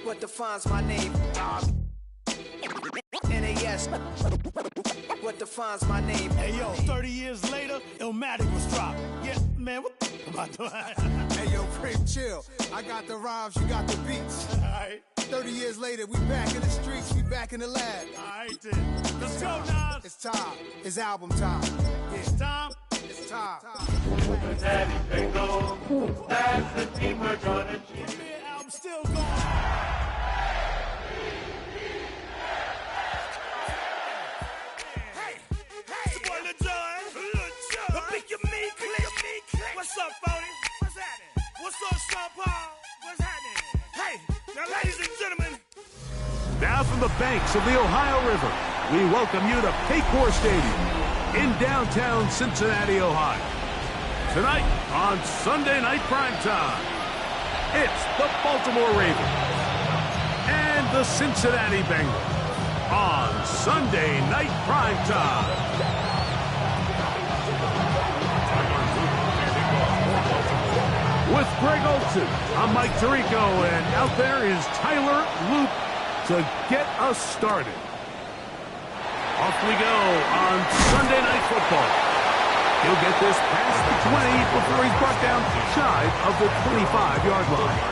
What defines my name? NAS. What defines my name? Hey yo, 30 years later, Illmatic was dropped. Yeah, man, what the am I doing? Hey yo, Prim, chill. I got the rhymes, you got the beats. Alright. 30 years later, we back in the streets, we back in the lab. Alright then. Let's go, Nas. It's time. It's album time. Yeah. It's time. It's time. Daddy Bingo, that's the team we're gonna choose. I'm still going. What's up, Phony? What's happening? What's up, Sean Paul? What's happening? Hey, now, ladies and gentlemen. Now from the banks of the Ohio River, we welcome you to Paycor Stadium in downtown Cincinnati, Ohio. Tonight on Sunday Night Primetime, it's the Baltimore Ravens and the Cincinnati Bengals on Sunday Night Primetime. With Greg Olson, I'm Mike Tirico, and out there is Tyler Luke to get us started. Off we go on Sunday Night Football. He'll get this past the 20 before he's brought down shy of the 25-yard line.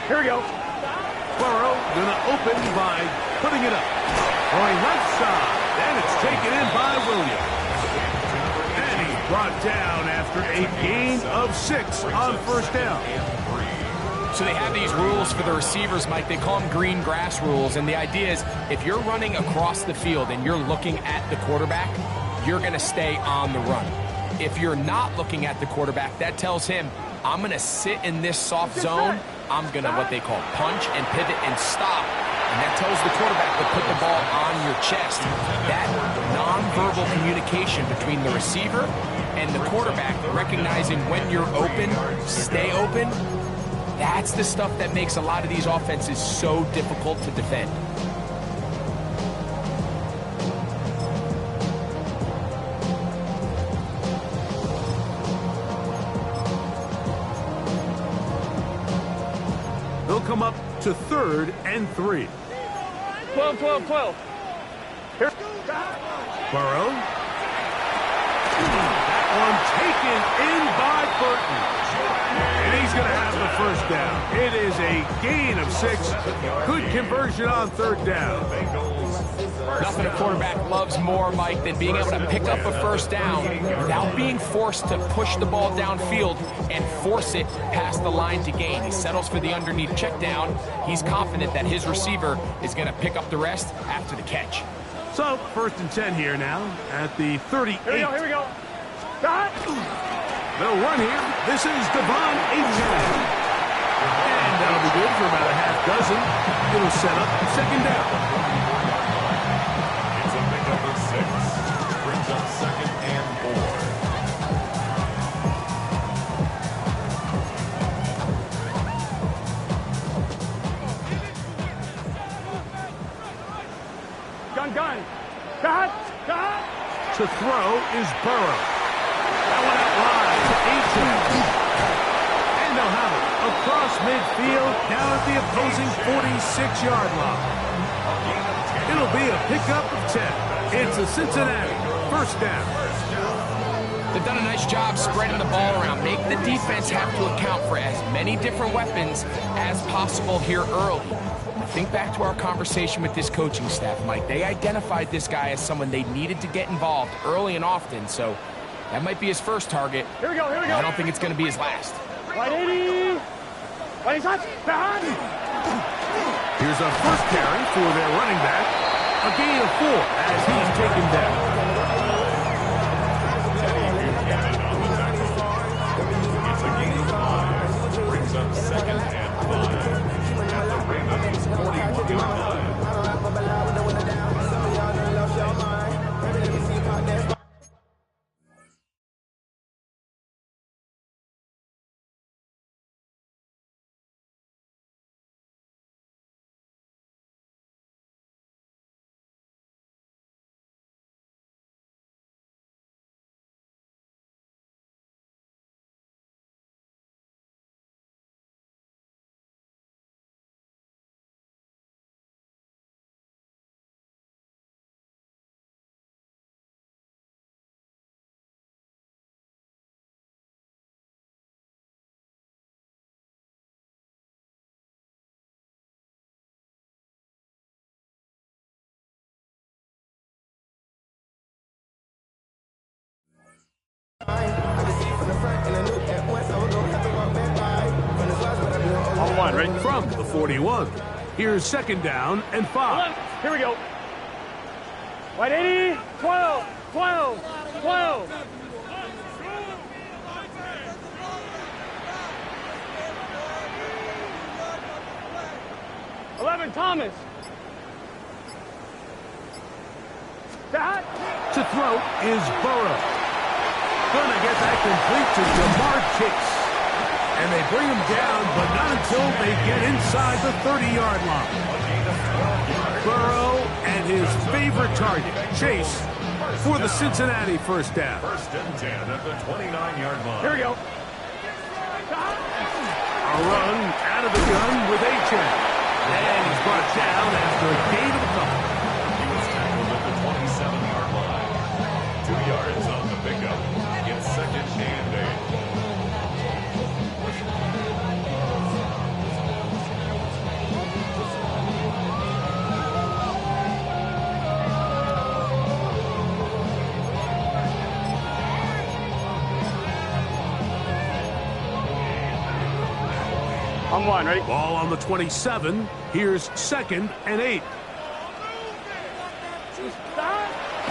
Here we go. Burrow gonna open by putting it up. Going right side, and it's taken in by Williams. And he's brought down after a gain of 6 on first down. So they have these rules for the receivers, Mike. They call them green grass rules. And the idea is if you're running across the field and you're looking at the quarterback, you're going to stay on the run. If you're not looking at the quarterback, that tells him, I'm going to sit in this soft zone. I'm going to what they call punch and pivot and stop. And that tells the quarterback to put the ball on your chest. That nonverbal communication between the receiver and the quarterback, recognizing when you're open, stay open, that's the stuff that makes a lot of these offenses so difficult to defend. They'll come up to 3rd and 3. 12, 12, 12. Here. Burrow. That one taken in by Burton. And he's going to have the first down. It is a gain of 6. Good conversion on 3rd down. Nothing a quarterback loves more, Mike, than being able to pick up a first down without being forced to push the ball downfield and force it past the line to gain. He settles for the underneath check down. He's confident that his receiver is going to pick up the rest after the catch. So, 1st and 10 here now at the 38. Here we go. Stop. They'll run here. This is Devon Achane. And that'll be good for about a half dozen. It'll set up 2nd down. It's a pickup of 6. Brings up 2nd and 4. Gun. Cut. To throw is Burrow. That one out wide to Achane. And they'll have it across midfield, down at the opposing 46-yard line. It'll be a pickup of 10. It's a Cincinnati 1st down. They've done a nice job spreading the ball around. Make the defense have to account for as many different weapons as possible here early. Think back to our conversation with this coaching staff, Mike. They identified this guy as someone they needed to get involved early and often, so that might be his first target. Here we go. I don't think it's going to be his last. 180. What is that? Here's a first carry for their running back. A gain of 4 as he's taken down. It's a gain of 5. Brings up 2nd and 5. At the Ravens' 41-yard line. On 1, right? From the 41. Here's 2nd down and 5. Here we go. 180. 12. 11, Thomas. That. To throw is Burrow. Gonna get that complete to Jamar Chase. And they bring him down, but not until they get inside the 30-yard line. Burrow and his favorite target, Chase, for the Cincinnati 1st down. 1st and 10 at the 29-yard line. Here we go. A run out of the gun with Achane. And he's brought down after a gain of a couple. He was tackled at the 27-yard line. 2 yards on the pickup. It's 2nd and 8. On 1, ready? Ball on the 27. Here's 2nd and 8.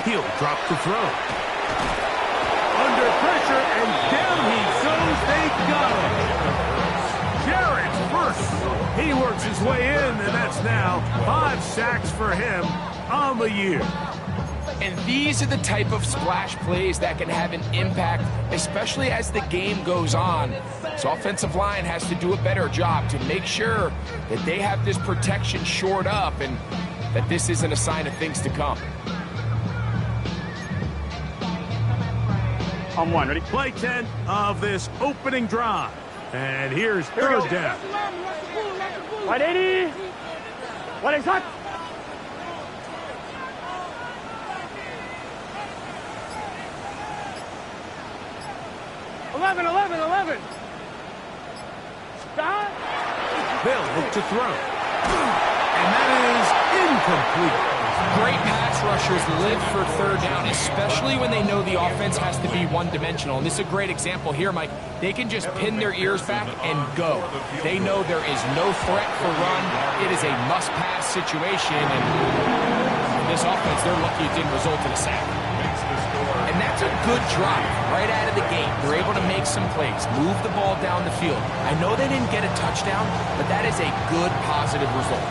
He'll drop the throw. Under pressure, and down he goes. They got him. Jarrett's first. He works his way in, and that's now 5 sacks for him on the year. And these are the type of splash plays that can have an impact, especially as the game goes on. So offensive line has to do a better job to make sure that they have this protection shored up and that this isn't a sign of things to come. On 1, ready? Play 10 of this opening drive. And here's 3rd down. 180. What is that? Eleven. Stop. They'll look to throw. And that is incomplete. Great pass rushers live for third down, especially when they know the offense has to be one-dimensional. And this is a great example here, Mike. They can just pin their ears back and go. They know there is no threat for run. It is a must-pass situation. And this offense, they're lucky it didn't result in a sack. And that's a good drive right out of the gate. They're able to make some plays, move the ball down the field. I know they didn't get a touchdown, but that is a good, positive result.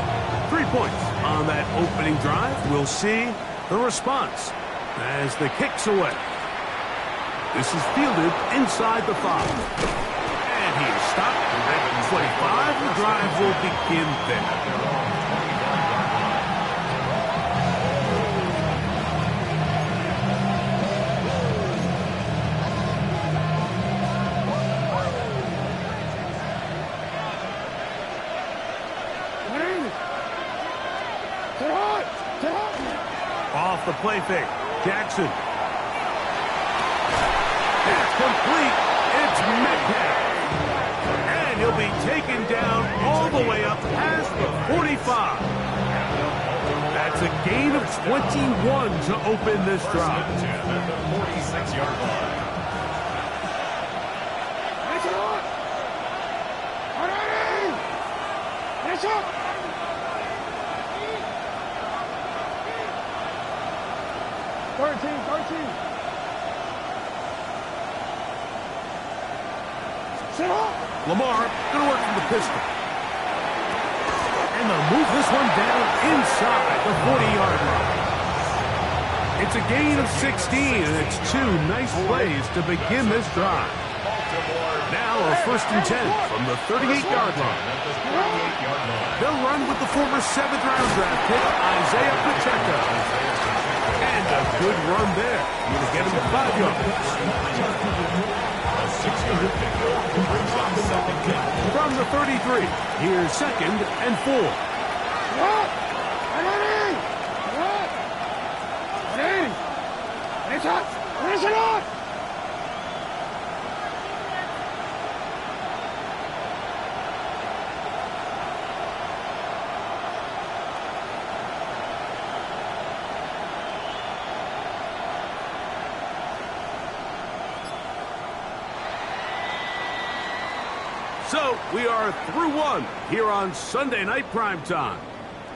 3 points on that opening drive. We'll see the response as the kick's away. This is fielded inside the 5. And he is stopped at 25. The drive will begin there. Off the play fake. Jackson. It's complete. It's Metcalf. And he'll be taken down all the way up past the 45. That's a gain of 21 to open this drive. 46-yard line. Finish up! 13. Sit up! Lamar going to work from the pistol. And they'll move this one down inside the 40-yard line. It's a gain of 16, and it's 2 nice plays to begin this drive. Now a 1st and 10 from the 38-yard line. They'll run with the former 7th-round draft pick, Isaiah Pacheco. And a good run there. You'll get him 5 yards. From the 33, here's 2nd and 4. Finish it up! So we are through one here on Sunday Night Primetime.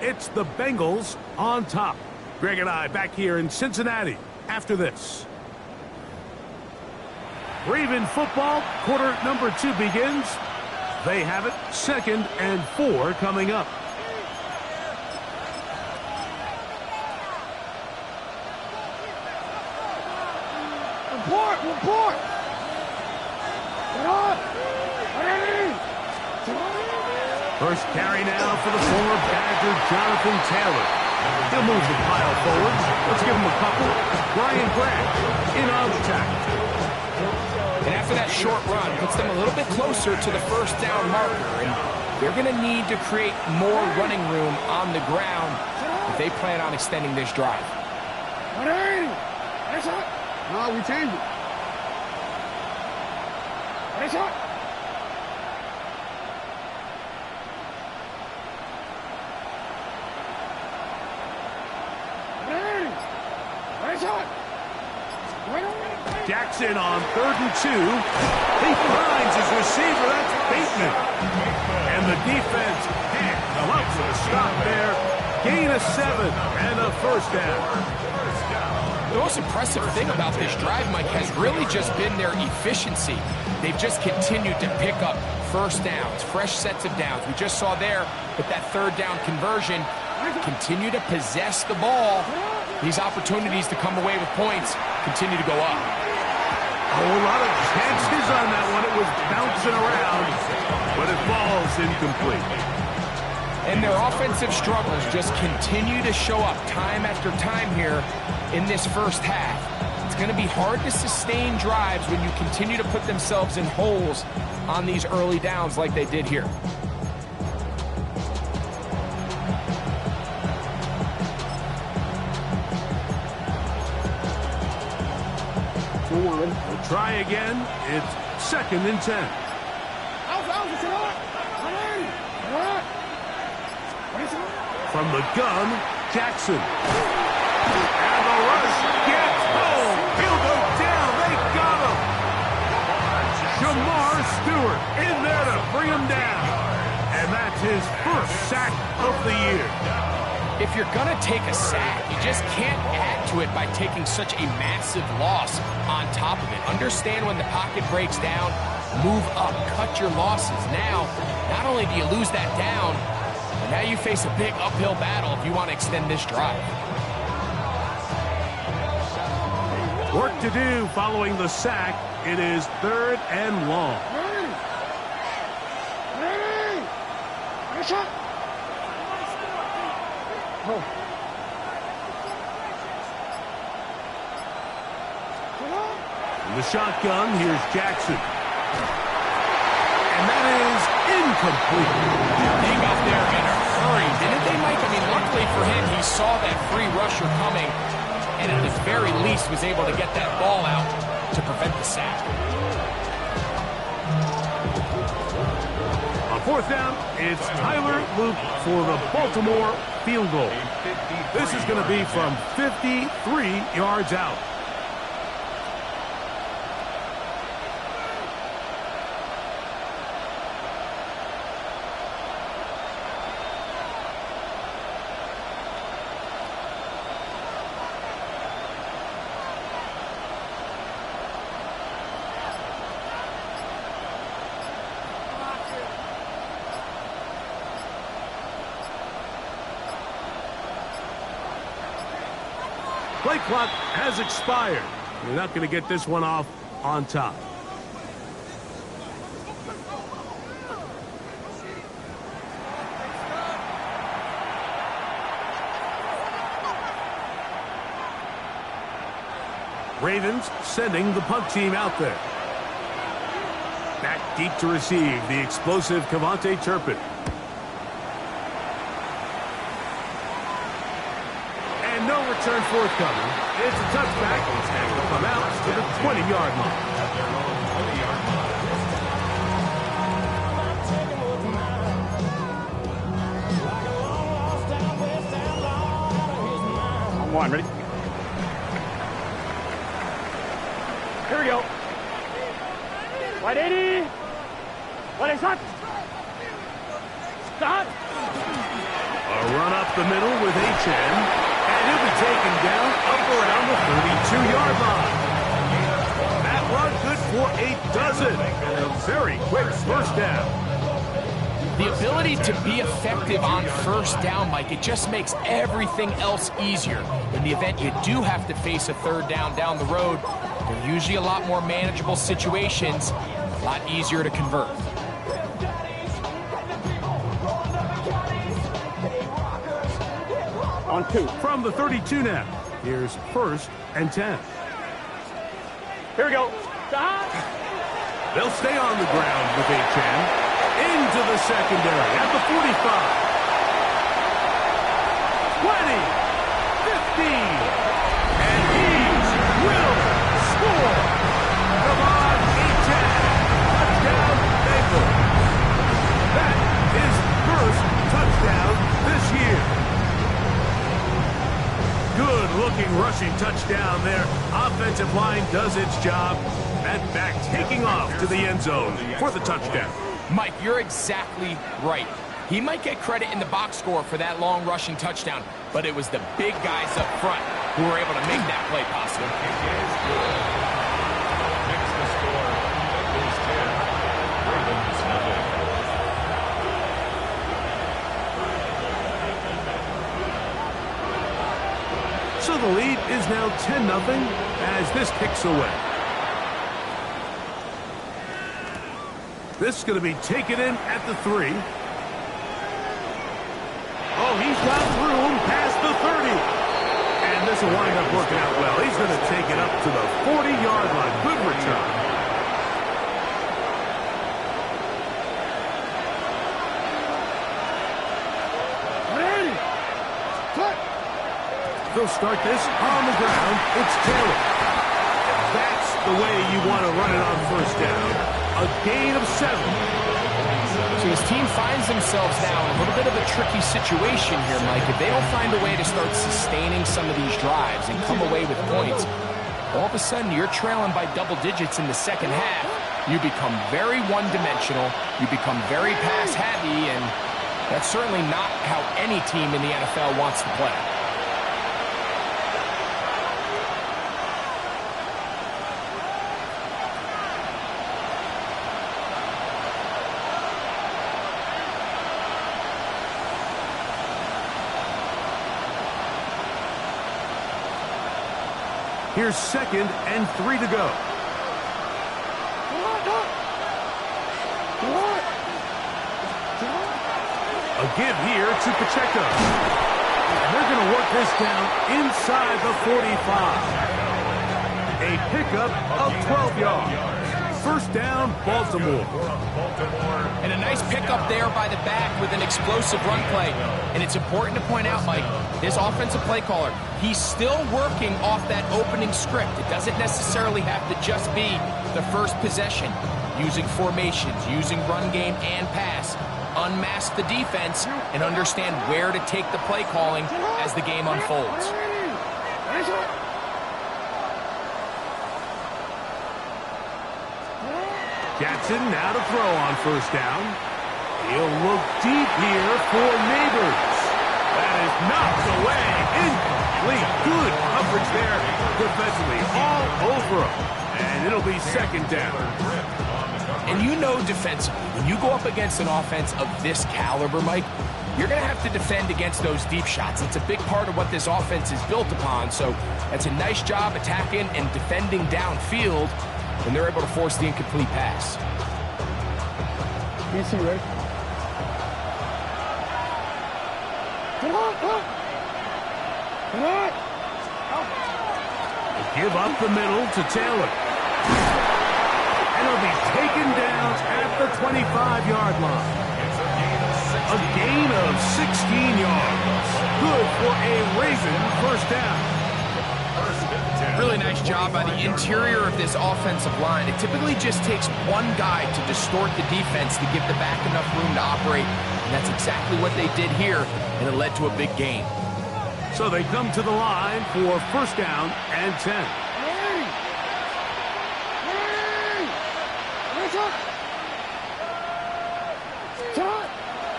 It's the Bengals on top. Greg and I back here in Cincinnati after this. Raven football, quarter number 2 begins. They have it, 2nd and 4 coming up. Report! Get up! First carry now for the former Badger, Jonathan Taylor. He'll move the pile forward. Let's give him a couple. Brian Branch in on the tackle. And after that short run, puts them a little bit closer to the 1st down marker. And they're going to need to create more running room on the ground if they plan on extending this drive. No, we changed it. Finish up! Jackson on 3rd and 2. He finds his receiver. That's Bateman. And the defense can't come up with a stop there. Gain of 7 and a 1st down. The most impressive thing about this drive, Mike, has really just been their efficiency. They've just continued to pick up 1st downs, fresh sets of downs. We just saw there with that 3rd down conversion, continue to possess the ball. These opportunities to come away with points continue to go up. A whole lot of chances on that one. It was bouncing around, but it falls incomplete. And their offensive struggles just continue to show up time after time here in this 1st half. It's going to be hard to sustain drives when you continue to put themselves in holes on these early downs like they did here. We'll try again. It's 2nd and 10. From the gun, Jackson. And the rush gets home. He'll go down. They got him. Jamar Stewart in there to bring him down. And that's his first sack of the year. If you're going to take a sack, you just can't add to it by taking such a massive loss on top of it. Understand when the pocket breaks down, move up, cut your losses. Now, not only do you lose that down, but now you face a big uphill battle if you want to extend this drive. Work to do following the sack. It is 3rd and long. In the shotgun, here's Jackson. And that is incomplete. They got there in a hurry, didn't they, Mike? I mean, luckily for him, he saw that free rusher coming, and at the very least was able to get that ball out to prevent the sack. On 4th down, it's Tyler Luke for the Baltimore field goal. This is going to be from 53 yards out. Play clock has expired. You're not going to get this one off on top. Ravens sending the punt team out there. Back deep to receive the explosive Kevontae Turpin. No return forthcoming. It's a touchback. And will come out to the 20-yard line. On one, ready? Here we go. 180. 180. Stop. A run up the middle with H.N. And he'll be taken down up around the 42-yard line. That run good for a dozen. And a very quick first down. The ability to be effective on first down, Mike, it just makes everything else easier. In the event you do have to face a 3rd down the road, they're usually a lot more manageable situations, a lot easier to convert. On 2. From the 32 now, here's 1st and 10. Here we go. Stop. They'll stay on the ground with H.N. Into the secondary at the 45. 20. 15. And he will score. Come on, H.N. Touchdown, Bengals. That is first touchdown this year. Good-looking rushing touchdown there. Offensive line does its job. And back taking off to the end zone for the touchdown. Mike, you're exactly right. He might get credit in the box score for that long rushing touchdown, but it was the big guys up front who were able to make that play possible. Next to score, Bengals 10, Ravens nothing. So the lead is now 10-0 as this kicks away. This is going to be taken in at the 3. Oh, he's got room past the 30. And this will wind up working out well. He's going to take it up to the 40-yard line. Good return. They'll start this on the ground. It's Taylor. That's the way you want to run it on first down. A gain of 7. So his team finds themselves now in a little bit of a tricky situation here, Mike. If they don't find a way to start sustaining some of these drives and come away with points, all of a sudden you're trailing by double digits in the second half. You become very one-dimensional. You become very pass-heavy, and that's certainly not how any team in the NFL wants to play. Here's 2nd and 3 to go. A give here to Pacheco. And they're going to work this down inside the 45. A pickup of 12 yards. First down, Baltimore. And a nice pickup there by the back with an explosive run play. And it's important to point out, Mike, this offensive play caller, he's still working off that opening script. It doesn't necessarily have to just be the first possession. Using formations, using run game and pass. Unmask the defense and understand where to take the play calling as the game unfolds. Jackson now to throw on first down. He'll look deep here for Neighbors. That is knocked away. Incomplete. Good coverage there defensively. All over him. And it'll be 2nd down. And you know defensively, when you go up against an offense of this caliber, Mike, you're going to have to defend against those deep shots. It's a big part of what this offense is built upon. So that's a nice job attacking and defending downfield when they're able to force the incomplete pass. You see, right? Give up the middle to Taylor. And he'll be taken down at the 25-yard line. A gain of 16 yards. Good for a Raven first down. Really nice job by the interior of this offensive line. It typically just takes one guy to distort the defense to give the back enough room to operate. And that's exactly what they did here, and it led to a big gain. So they come to the line for first down and 10.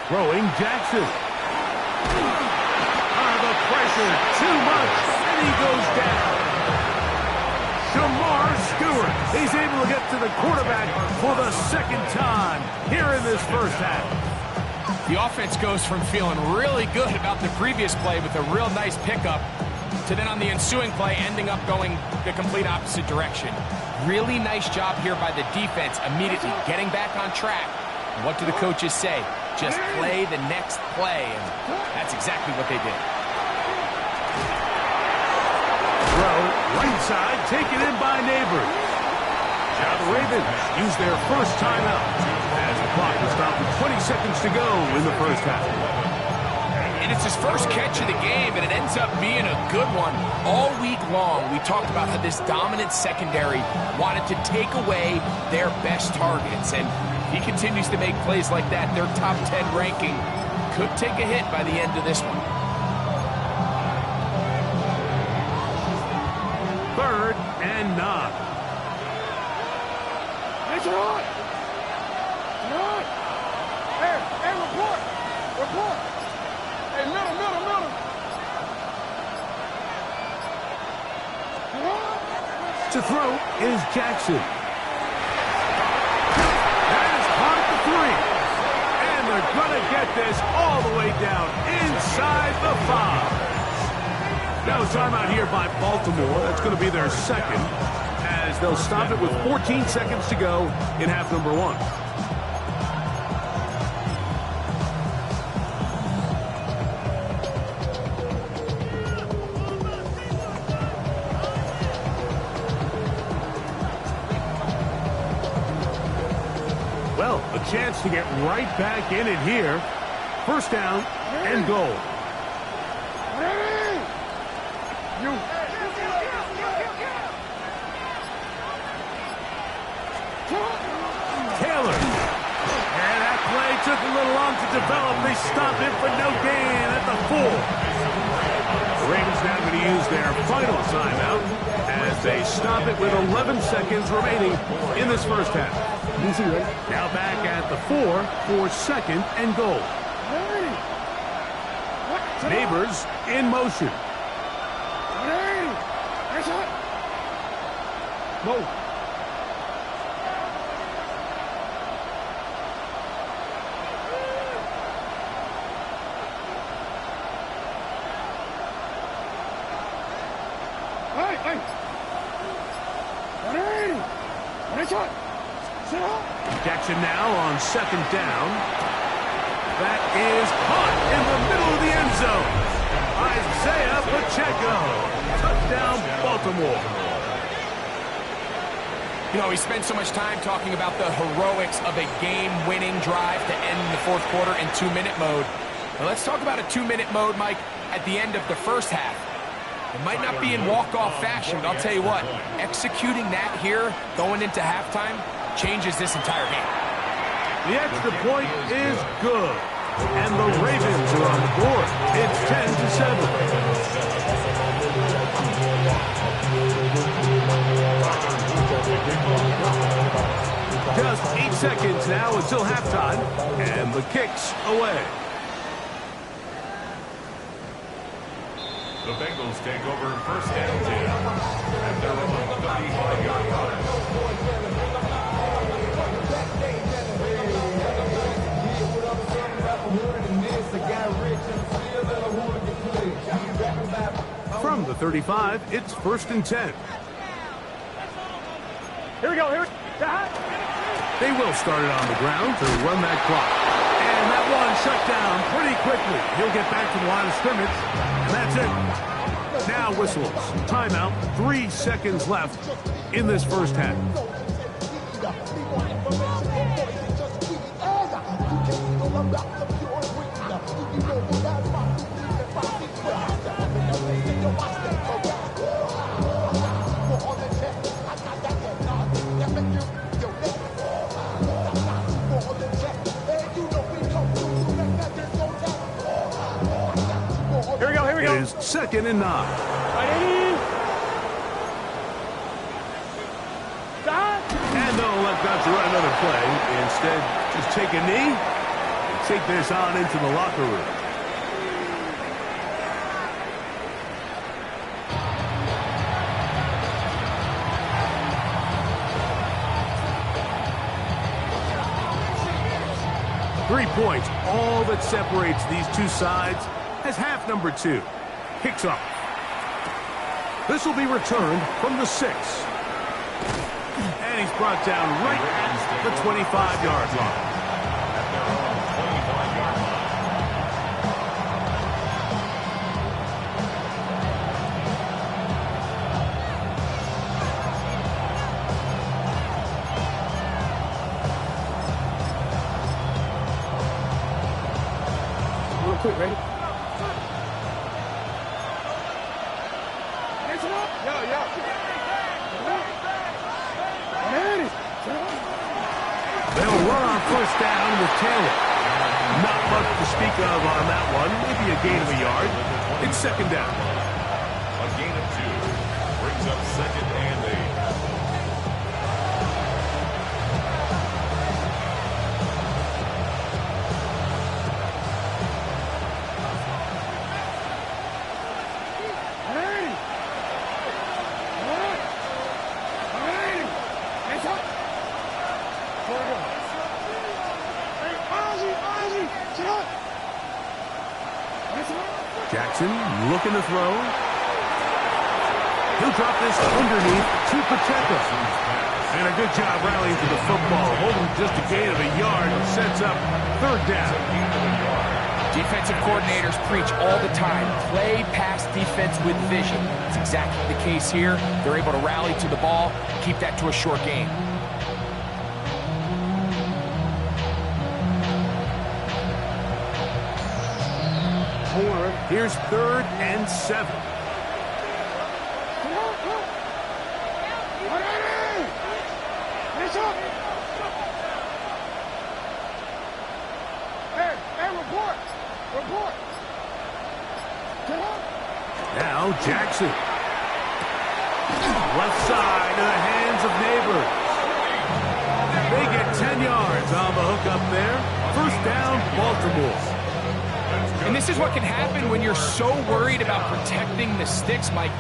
Throwing Jackson. The pressure, too much, and he goes down. Shamar Stewart, he's able to get to the quarterback for the 2nd time here in this first half. The offense goes from feeling really good about the previous play with a real nice pickup to then on the ensuing play ending up going the complete opposite direction. Really nice job here by the defense, immediately getting back on track. And what do the coaches say? Just play the next play, and that's exactly what they did. Throw, right side, taken in by Neighbors. Now the Ravens use their first timeout as the clock will stop with 20 seconds to go in the first half. And it's his first catch of the game, and it ends up being a good one. All week long, we talked about how this dominant secondary wanted to take away their best targets, and if he continues to make plays like that, their top 10 ranking could take a hit by the end of this one. 3rd and 9. It's on! Hey, report! Report! Hey, middle! To throw is Jackson. That is caught at the 3. And they're going to get this all the way down inside the 5. Now a timeout here by Baltimore. That's going to be their 2nd, as they'll stop it with 14 seconds to go in half number 1. Well, a chance to get right back in it here. First down and goal. Taylor. And that play took a little long to develop. They stopped him for no gain at the 4. The Ravens now going to use their final timeout as they stop it with 11 seconds remaining in this first half. Now back at the 4 for second and goal. Neighbors in motion. No. Jackson now on second down. That is caught in the middle of the end zone. Isaiah Pacheco. Touchdown, Baltimore. You know, we spent so much time talking about the heroics of a game-winning drive to end the fourth quarter in 2-minute mode. Now let's talk about a 2-minute mode, Mike, at the end of the first half. It might not be in walk-off fashion, but I'll tell you what, executing that here, going into halftime, changes this entire game. The extra point is good. And the Ravens are on the board. It's 10-7. Just 8 seconds now until halftime, and the kick's away. The Bengals take over first and 10 at their own 35-yard line. From the 35, it's first and 10. Here we go. They will start it on the ground to run that clock. And that one shut down pretty quickly. He'll get back to the line of scrimmage, and that's it. Now whistles. Timeout. 3 seconds left in this first half. Here we go. It is second and 9. And they'll let Dodger run another play. Instead, just take a knee and take this on into the locker room. Three points, all that separates these two sides as half number 2 kicks off. This will be returned from the 6. And he's brought down right at the 25-yard line. Real quick, ready? They'll run on first down with Taylor. Not much to speak of on that one. Maybe a gain of a yard. It's second down. A gain of 2 brings up second and 8. Jackson looking to throw. He'll drop this underneath to Pacheco. And a good job rallying to the football. Holding just a gain of a yard and sets up third down. Defensive coordinators preach all the time, play pass defense with vision. It's exactly the case here. They're able to rally to the ball, keep that to a short game. Here's third and 7. report. Report. Get up. Now Jackson. Left side to the hands of Neighbors. They get 10 yards on the hook up there. First down, Baltimore. And this is what can happen when you're so worried about protecting the sticks, Mike.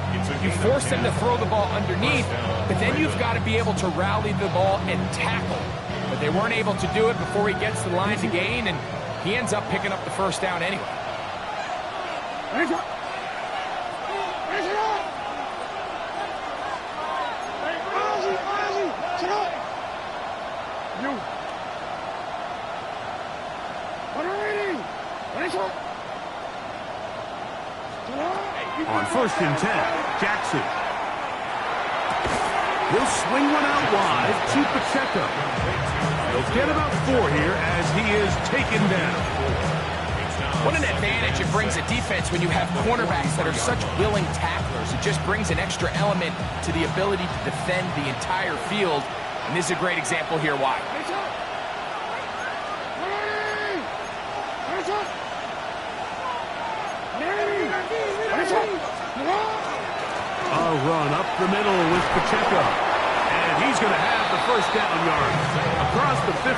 You force them to throw the ball underneath, but then you've got to be able to rally the ball and tackle. But they weren't able to do it before he gets the line to gain, and he ends up picking up the first down anyway. On first and 10, Jackson. He'll swing one out wide to Pacheco. He'll get about 4 here as he is taken down. What an advantage it brings a defense when you have cornerbacks that are such willing tacklers. It just brings an extra element to the ability to defend the entire field. And this is a great example here why. A run up the middle with Pacheco. And he's going to have the first down yards. Across the 50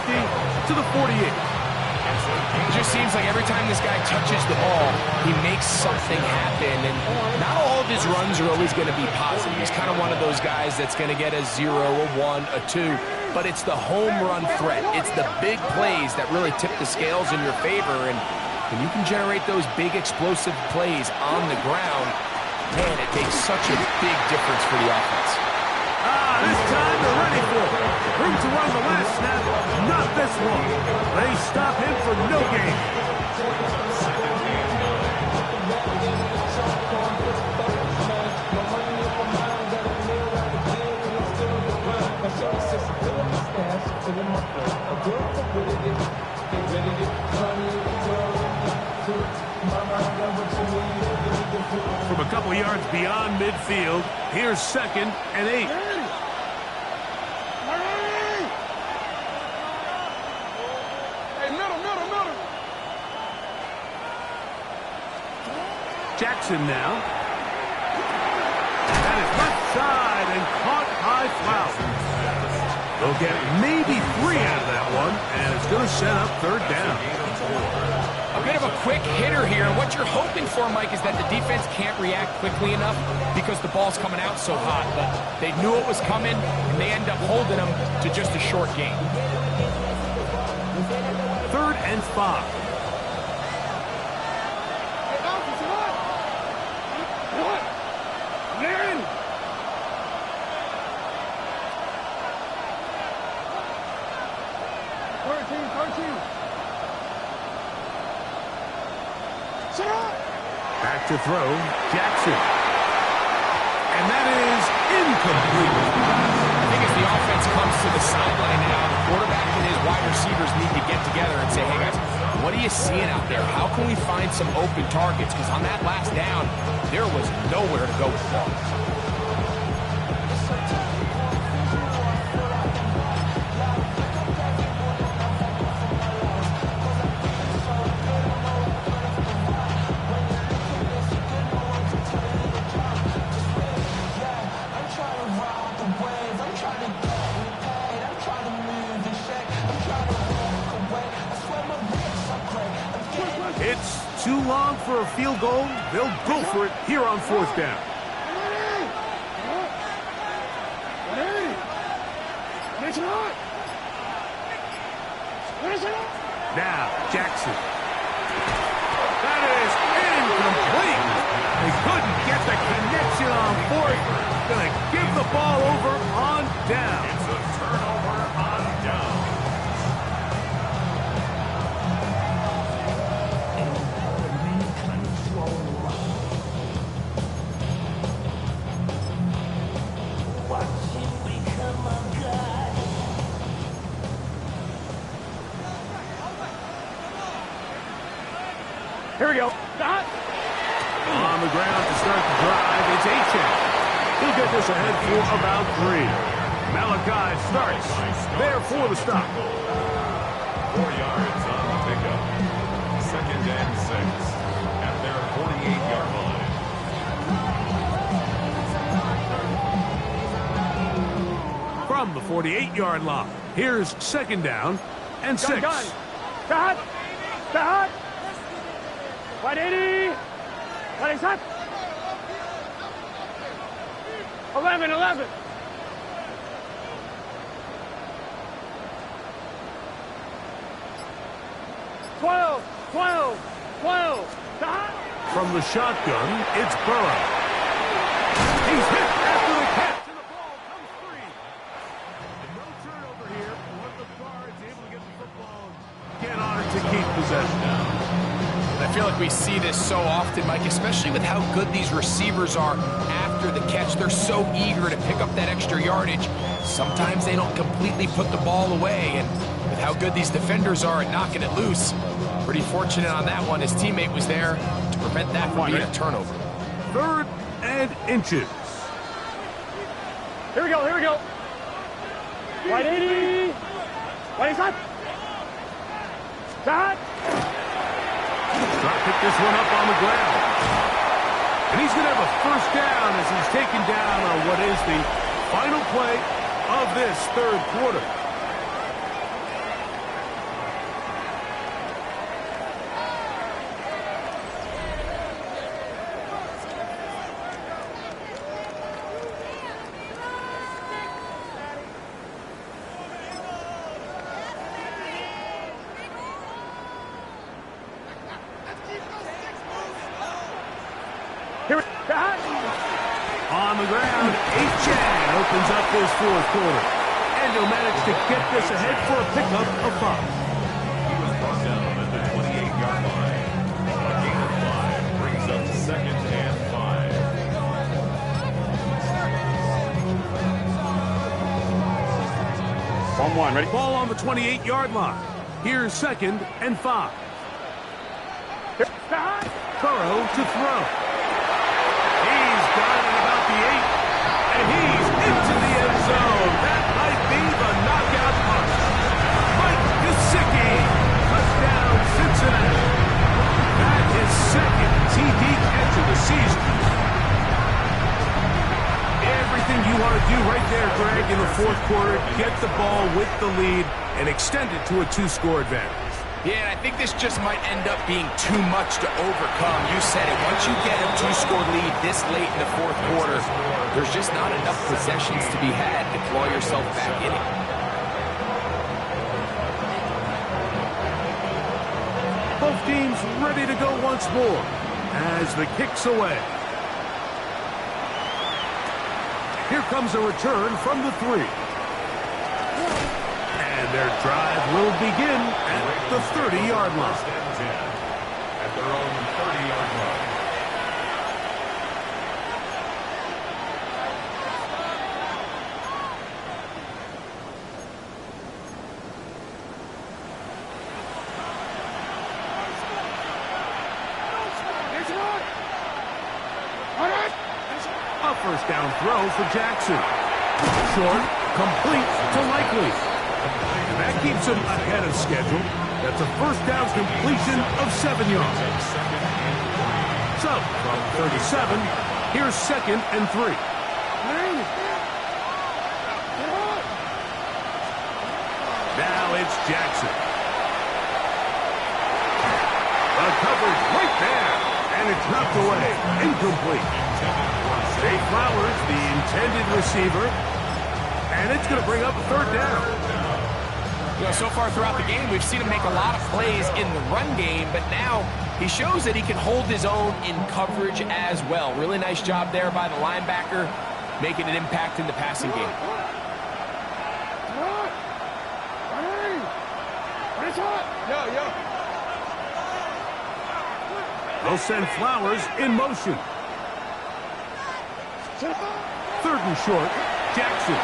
to the 48. It just seems like every time this guy touches the ball, he makes something happen. And not all of his runs are always going to be positive. He's kind of one of those guys that's going to get a 0, a 1, a 2. But it's the home run threat. It's the big plays that really tip the scales in your favor. And when you can generate those big explosive plays on the ground, man, it makes such a big difference for the offense. This time they're ready for it. Room to run the last snap, not this one. They stop him for no gain. From a couple yards beyond midfield, here's 2nd and 8. Jackson now. That is left side and caught high foul. They'll get maybe 3 out of that one, and it's going to set up 3rd down. A bit of a quick hitter here. What you're hoping for, Mike, is that the defense can't react quickly enough because the ball's coming out so hot. But they knew it was coming, and they end up holding them to just a short gain. 3rd and 5. Back to throw, Jackson. And that is incomplete. I think as the offense comes to the sideline now, the quarterback and his wide receivers need to get together and say, hey guys, what are you seeing out there? How can we find some open targets? Because on that last down, there was nowhere to go with the ball. It's too long for a field goal. They'll go for it here on 4th down. Now, Jackson. That is incomplete. They couldn't get the connection on 4th. Gonna give the ball over on down. It's a turnover on down. Here we go. On the ground to start the drive, it's Achane. He'll get this ahead for about 3. Malachi starts there for the stop. 4 yards on the pickup. 2nd 48-yard line. Here's second down and 6. Start. 180. 11. 12. Start. From the shotgun, it's Burrow. He's hit after the catch, and the ball comes free. And no turnover here. One of the guards able to get the football. Get on it to keep possession. I feel like we see this so often, Mike, especially with how good these receivers are after the catch. They're so eager to pick up that extra yardage. Sometimes they don't completely put the ball away, and with how good these defenders are at knocking it loose, pretty fortunate on that one. His teammate was there to prevent that from being a turnover. 3rd and inches. Here we go. 180. 27. Start. Try to pick this one up on the ground. And he's going to have a first down as he's taken down on what is the final play of this 3rd quarter. On the ground, H.J. opens up this 4th quarter. And he'll manage to get this ahead for a pickup of 5. He was brought down at the 28-yard line. A gain of 5 brings up 2nd and 5. 1-1, ready? Ball on the 28-yard line. Here's 2nd and 5. Burrow to throw. He's got it about the 8. And he's into the end zone. That might be the knockout punch. Mike Gesicki. Touchdown, Cincinnati. That is 2nd TD catch of the season. Everything you want to do right there, Greg, in the 4th quarter. Get the ball with the lead and extend it to a 2-score advantage. Yeah, and I think this just might end up being too much to overcome. You said it. Once you get a 2-score lead this late in the 4th quarter, there's just not enough possessions to be had to claw yourself back in it. Both teams ready to go once more as the kick's away. Here comes a return from the 3. And their drive will begin at the 30-yard line. At their own 30-yard line. A first down throw for Jackson. Short, complete to Likely. And that keeps him ahead of schedule. That's a first down completion of 7 yards. So, from 37, here's 2nd and 3. Now it's Jackson. The coverage right there. And it's knocked away. Incomplete. Zay Flowers, the intended receiver. And it's going to bring up a 3rd down. You know, so far throughout the game, we've seen him make a lot of plays in the run game, but now he shows that he can hold his own in coverage as well. Really nice job there by the linebacker, making an impact in the passing game. They'll send Flowers in motion. 3rd and short, Jackson.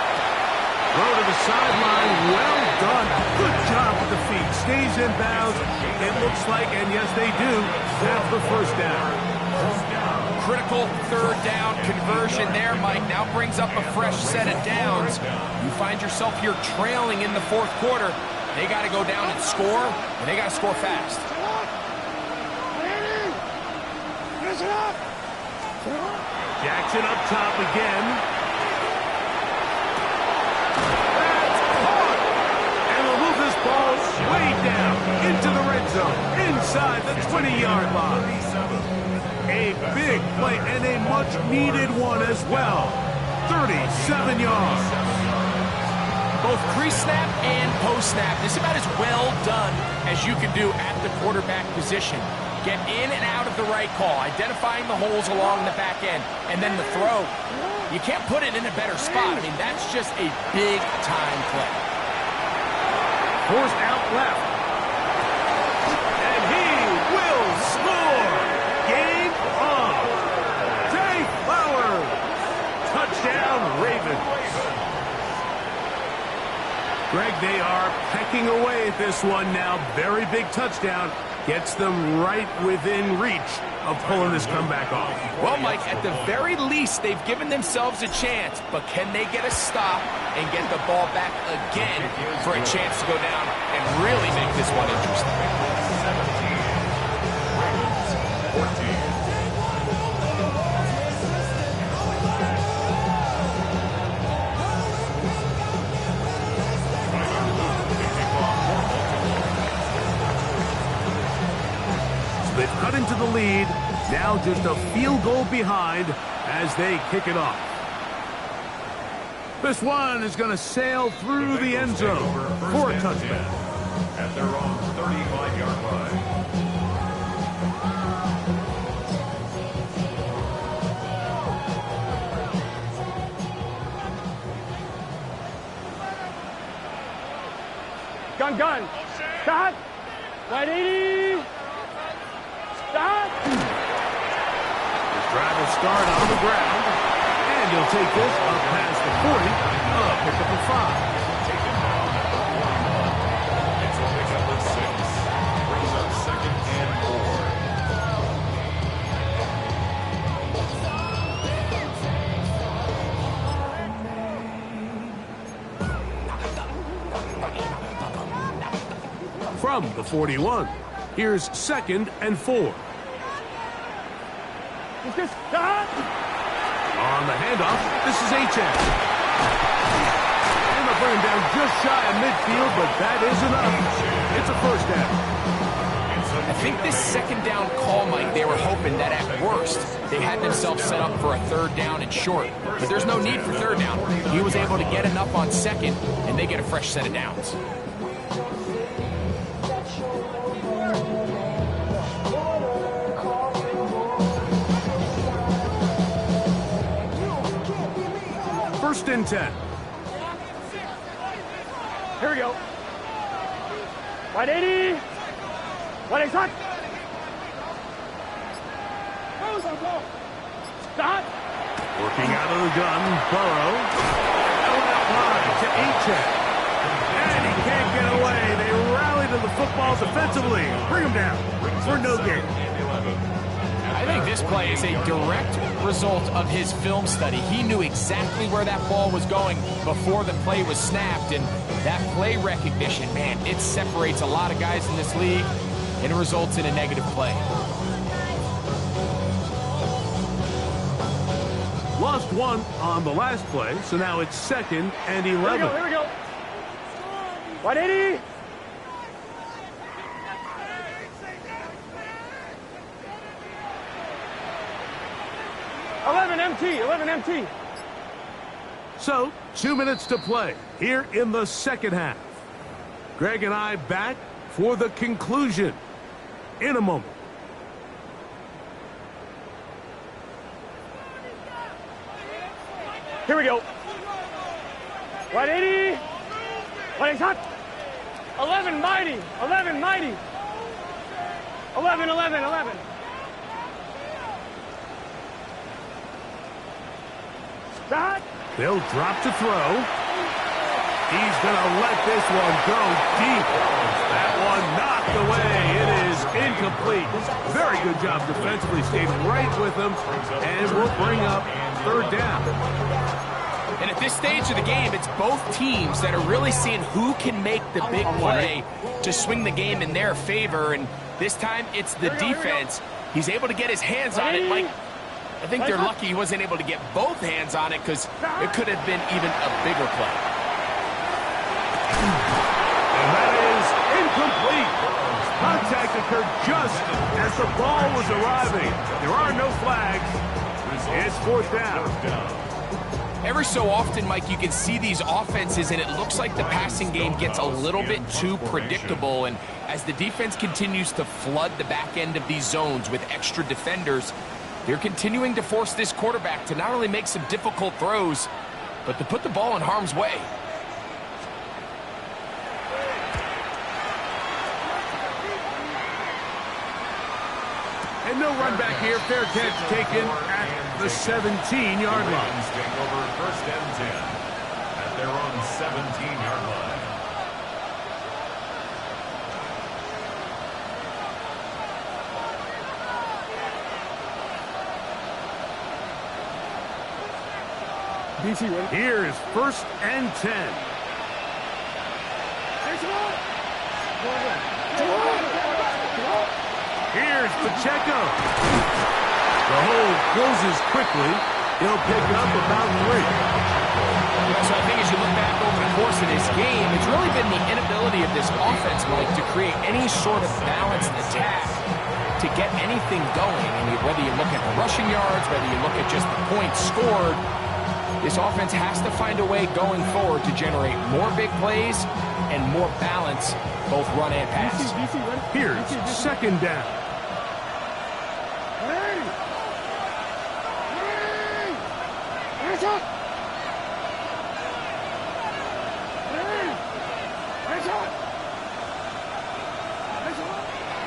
Throw to the sideline, well done. Good job with the feet. Stays in bounds. It looks like, and yes, they do, have the first down. Critical 3rd down conversion there, Mike. Now brings up a fresh set of downs. You find yourself here trailing in the 4th quarter. They got to go down and score, and they got to score fast. Jackson up top again. way down into the red zone, inside the 20-yard line. A big play and a much-needed one as well. 37 yards. Both pre-snap and post-snap, this is about as well done as you can do at the quarterback position. Get in and out of the right call, identifying the holes along the back end, and then the throw. You can't put it in a better spot. I mean, that's just a big-time play. Forced out left. And he will score. Game on. Jay Flowers. Touchdown, Ravens. Greg, they are pecking away at this one now. Very big touchdown. Gets them right within reach of pulling this comeback off. Well, Mike, at the very least, they've given themselves a chance, but can they get a stop and get the ball back again for a chance to go down and really make this one interesting? 14. They've cut into the lead. Now just a field goal behind as they kick it off. This one is going to sail through the end zone for a touchdown. At their own 35-yard line. Gun. Stop. 180. Stop. This drive will start on the ground, and he'll take this up past the 40, pick up a 5. Taken down at the 41. It's a pickup of 6. Brings up 2nd and 4. From the 41, here's 2nd and 4. Stop. On the handoff, this is H.N. And they'll bring him down just shy of midfield, but that is enough. It's a first down. I think this 2nd down call, Mike, they were hoping that at worst they had themselves set up for a 3rd down and short. But there's no need for 3rd down. He was able to get enough on 2nd, and they get a fresh set of downs. First and 10. Here we go. 180. 180. Stop. Working out of the gun, Burrow. Out wide to H.N. And he can't get away. They rally to the football defensively. Bring him down for no gain. I think this play is a direct result of his film study. He knew exactly where that ball was going before the play was snapped, and that play recognition, man, it separates a lot of guys in this league, and it results in a negative play. Lost one on the last play, so now it's 2nd and 11. Here we go. 180. Eleven empty. So, 2 minutes to play here in the second half. Greg and I back for the conclusion in a moment. Here we go. 180. 180. 11 mighty. 11. Stop. They'll drop to throw. He's going to let this one go deep. That one knocked away. It is incomplete. Very good job defensively. Stayed right with him. And we'll bring up 3rd down. And at this stage of the game, it's both teams that are really seeing who can make the big play to swing the game in their favor. And this time, it's the defense. He's able to get his hands on it. Mike, I think they're lucky he wasn't able to get both hands on it because it could have been even a bigger play. And that is incomplete. contact occurred just as the ball was arriving. There are no flags. It's fourth down. Every so often, Mike, you can see these offenses, and it looks like the passing game gets a little bit too predictable. And as the defense continues to flood the back end of these zones with extra defenders, they're continuing to force this quarterback to not only make some difficult throws, but to put the ball in harm's way. And no run back here. Fair catch taken at the 17-yard line. Take over first and 10 at their own 17-yard line. DC, ready? Here is first and 10. Here's Pacheco. The hold closes quickly. He'll pick up about 3. So I think as you look back over the course of this game, it's really been the inability of this offense, Mike, to create any sort of balanced attack to get anything going. I mean, whether you look at the rushing yards, whether you look at just the points scored, this offense has to find a way going forward to generate more big plays and more balance, both run and pass. Here's second down.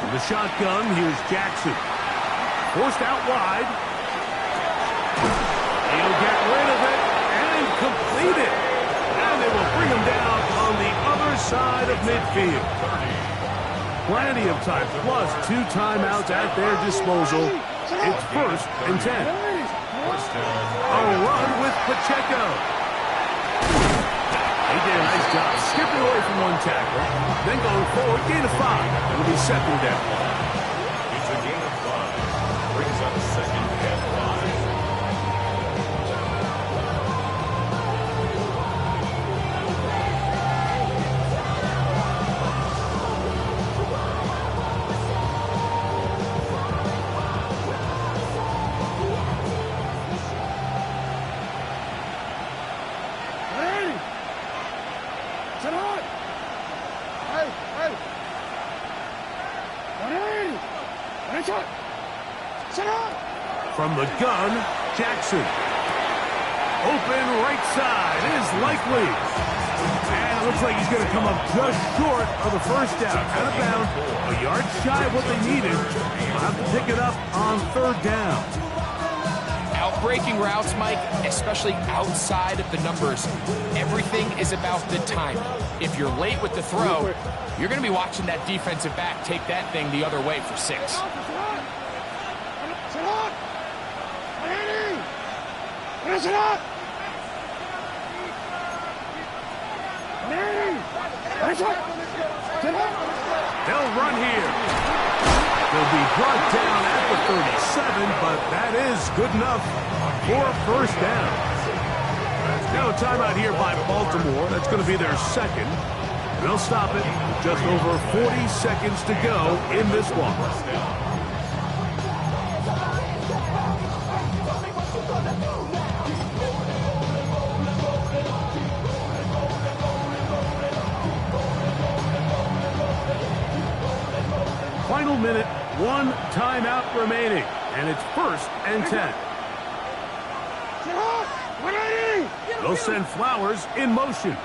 From the shotgun, here's Jackson. Forced out wide. He'll get rid of it and complete it. And they will bring him down on the other side of midfield. Plenty of time, plus 2 timeouts at their disposal. It's first and 10. A run with Pacheco. He did a nice job skipping away from one tackle, then going forward, gain of 5. It'll be second down. It's a gain of 5. Brings up second and 5. From the gun, Jackson. Open right side is likely. And it looks like he's going to come up just short of the first down. Out of bounds, a yard shy of what they needed. They'll have to pick it up on third down. Outbreaking routes, Mike, especially outside of the numbers, everything is about the timing. If you're late with the throw, you're going to be watching that defensive back take that thing the other way for 6. They'll run here. They'll be brought down at the 37, but that is good enough for a first down. Now a timeout here by Baltimore. That's going to be their second. They'll stop it with just over 40 seconds to go in this one. Final minute, 1 timeout remaining, and it's first and 10. They'll send Flowers in motion.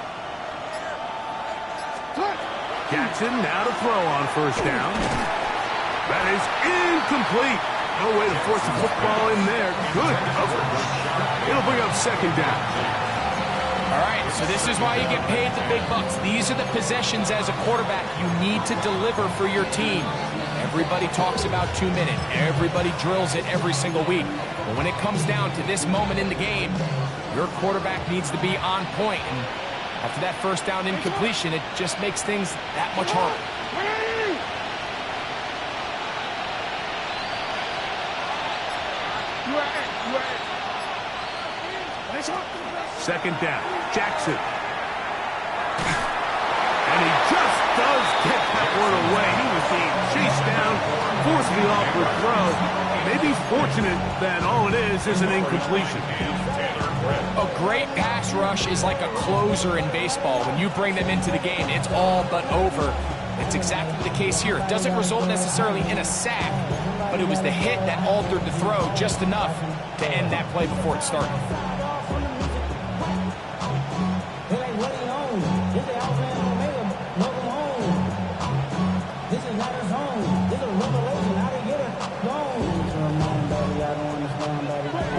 Jackson now to throw on first down. That is incomplete. No way to force the football in there. Good coverage. It'll bring up second down. All right, so this is why you get paid the big bucks. These are the possessions as a quarterback you need to deliver for your team. Everybody talks about 2 minutes. Everybody drills it every single week. But when it comes down to this moment in the game, your quarterback needs to be on point. And after that first down incompletion, it just makes things that much harder. Second down, Jackson. And he just does get that one away. He was being chased down, forced the awkward throw. Maybe fortunate that all it is an incompletion. A great pass rush is like a closer in baseball. When you bring them into the game, it's all but over. It's exactly the case here. It doesn't result necessarily in a sack, but it was the hit that altered the throw just enough to end that play before it started.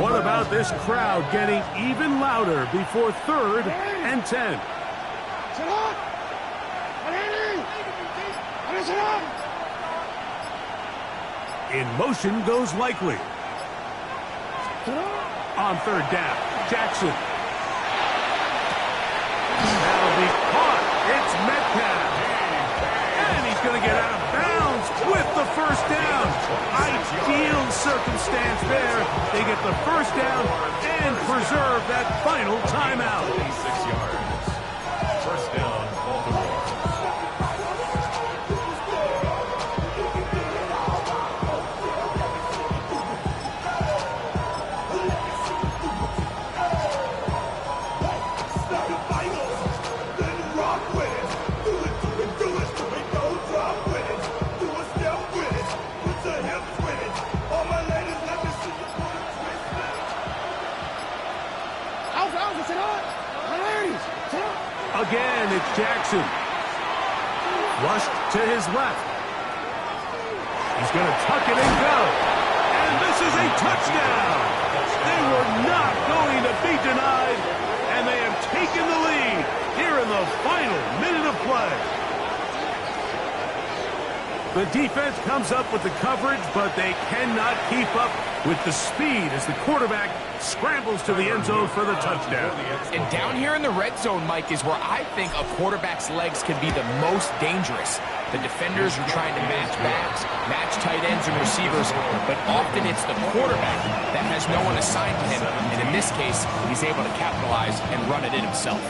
What about this crowd getting even louder before 3rd and 10? In motion goes Likely. On 3rd down, Jackson. That'll be caught. It's Metcalf. And he's going to get out of bounds with the first down. Ideal circumstance there. They get the first down and preserve that final timeout. 6 yards. First down, Baltimore. Again, it's Jackson. Rushed to his left. He's going to tuck it and go. And this is a touchdown. They were not going to be denied, and they have taken the lead here in the final minute of play. The defense comes up with the coverage, but they cannot keep up with the speed as the quarterback scrambles to the end zone for the touchdown. And down here in the red zone, Mike, is where I think a quarterback's legs can be the most dangerous. The defenders are trying to match backs, match tight ends and receivers, but often it's the quarterback that has no one assigned to him. And in this case, he's able to capitalize and run it in himself.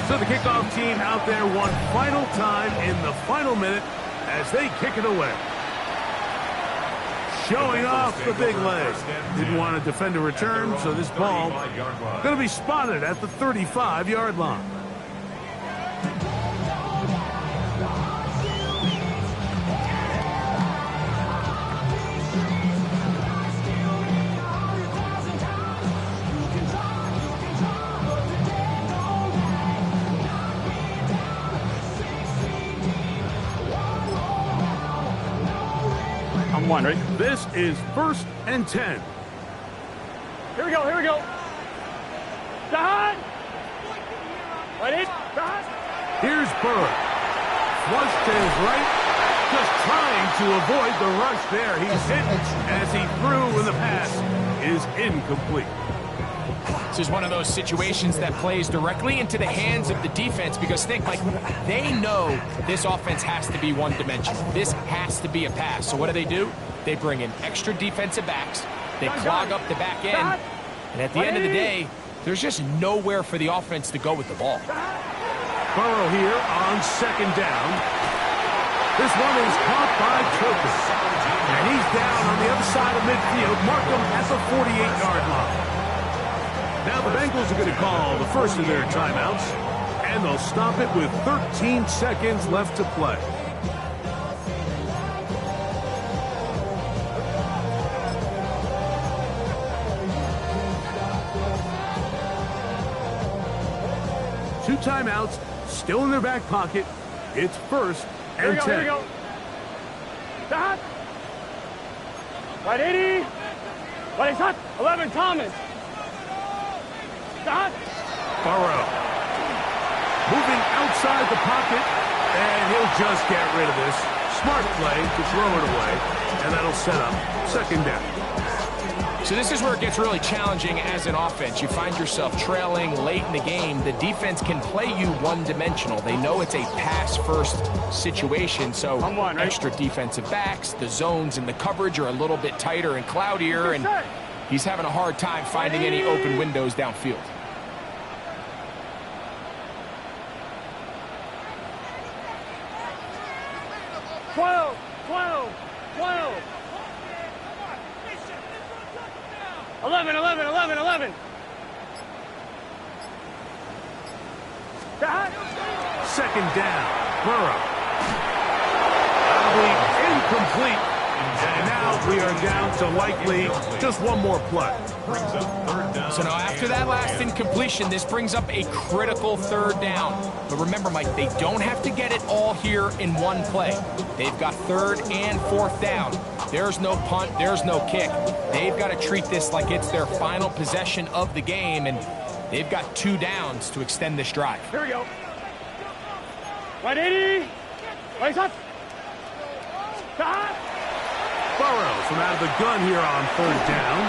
So the kickoff team out there one final time in the final minute as they kick it away. Showing off the big leg. Didn't want to defend a return, so this ball going to be spotted at the 35-yard line. One, right? This is 1st and 10. Here we go, here we go. Dad! Ready? Dad! Here's Burrow. Flush to his right. Just trying to avoid the rush there. He's hit as he threw when the pass is incomplete. This is one of those situations that plays directly into the hands of the defense because think, like, they know this offense has to be one-dimensional. This has to be a pass. So what do? They bring in extra defensive backs. They clog up the back end. And at the end of the day, there's just nowhere for the offense to go with the ball. Burrow here on 2nd down. This one is caught by Turpin. And he's down on the other side of midfield. Mark him at the 48-yard line. Now the Bengals are going to call the first of their timeouts, and they'll stop it with 13 seconds left to play. Two timeouts still in their back pocket. It's 1st and 10. Here we go. Stop. Right 80. Right shot. 11 Thomas. Stop. Burrow moving outside the pocket, and he'll just get rid of this. Smart play to throw it away, and that'll set up 2nd down. So this is where it gets really challenging as an offense. You find yourself trailing late in the game. The defense can play you one-dimensional. They know it's a pass-first situation, so extra defensive backs, the zones and the coverage are a little bit tighter and cloudier, and He's having a hard time finding any open windows downfield. Twelve. 11. Second down. Burrow. That'll be incomplete. And now we are down to likely just one more play. So now after that last incompletion, this brings up a critical third down. But remember, Mike, they don't have to get it all here in one play. They've got third and fourth down. There's no punt, there's no kick. They've got to treat this like it's their final possession of the game, and they've got 2 downs to extend this drive. Here we go. 180. Right up. Burrows from out of the gun here on third down.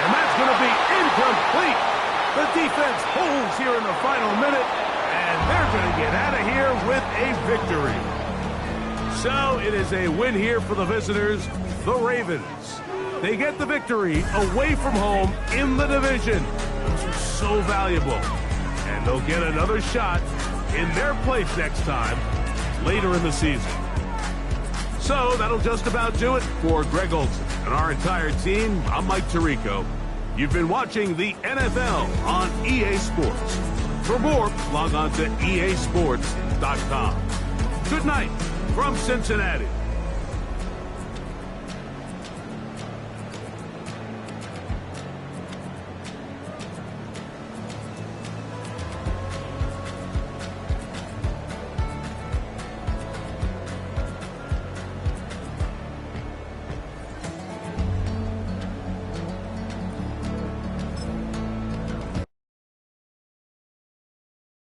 And that's going to be incomplete. The defense holds here in the final minute, and they're going to get out of here with a victory. So it is a win here for the visitors, the Ravens. They get the victory away from home in the division. Those are so valuable. And they'll get another shot in their place next time later in the season. So that'll just about do it for Greg Olson and our entire team. I'm Mike Tirico. You've been watching the NFL on EA Sports. For more, log on to easports.com. Good night from Cincinnati.